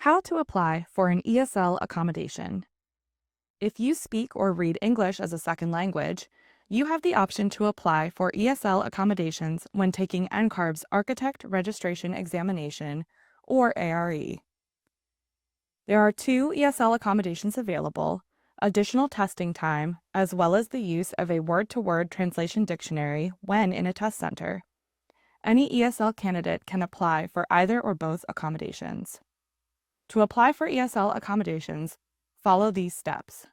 How to apply for an ESL accommodation. If you speak or read English as a second language, you have the option to apply for ESL accommodations when taking NCARB's Architect Registration Examination, or ARE. There are 2 ESL accommodations available: additional testing time, as well as the use of a word-to-word translation dictionary when in a test center. Any ESL candidate can apply for either or both accommodations. To apply for ESL accommodations, follow these steps.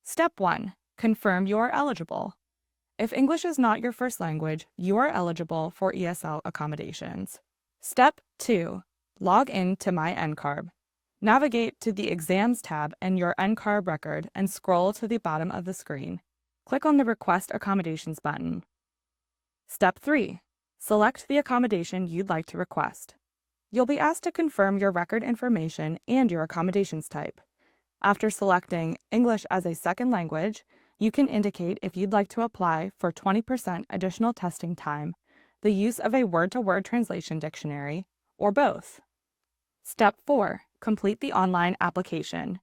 Step 1. Confirm you are eligible. If English is not your first language, you are eligible for ESL accommodations. Step 2. Log in to My NCARB. Navigate to the Exams tab in your NCARB record and scroll to the bottom of the screen. Click on the Request Accommodations button. Step 3. Select the accommodation you'd like to request. You'll be asked to confirm your record information and your accommodations type. After selecting English as a second language, you can indicate if you'd like to apply for 20% additional testing time, the use of a word-to-word translation dictionary, or both. Step 4. Complete the online application.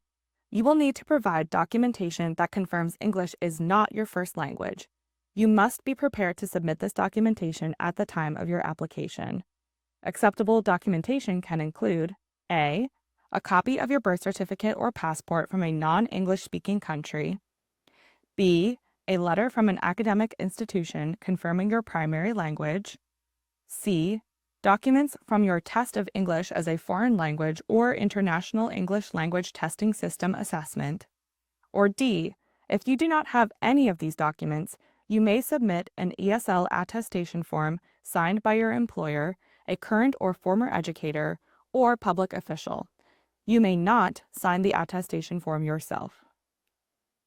You will need to provide documentation that confirms English is not your first language. You must be prepared to submit this documentation at the time of your application. Acceptable documentation can include a copy of your birth certificate or passport from a non-English speaking country, b. a letter from an academic institution confirming your primary language, c. documents from your test of English as a foreign language or International English Language Testing System assessment, or d. if you do not have any of these documents, you may submit an ESL attestation form signed by your employer, a current or former educator, or public official. You may not sign the attestation form yourself.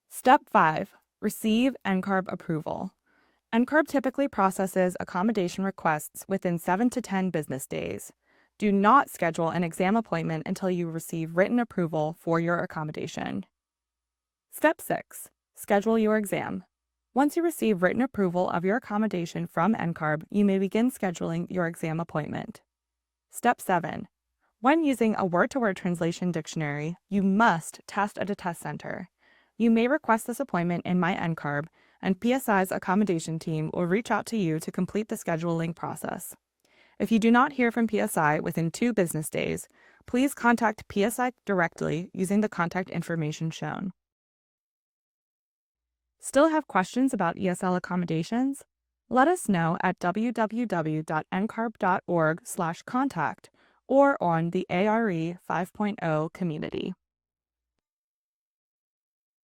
Step 5. Receive NCARB approval. NCARB typically processes accommodation requests within 7 to 10 business days. Do not schedule an exam appointment until you receive written approval for your accommodation. Step 6. Schedule your exam. Once you receive written approval of your accommodation from NCARB, you may begin scheduling your exam appointment. Step 7. When using a word-to-word translation dictionary, you must test at a test center. You may request this appointment in My NCARB, and PSI's accommodation team will reach out to you to complete the scheduling process. If you do not hear from PSI within 2 business days, please contact PSI directly using the contact information shown. Still have questions about ESL accommodations? Let us know at www.ncarb.org/contact or on the ARE 5.0 community.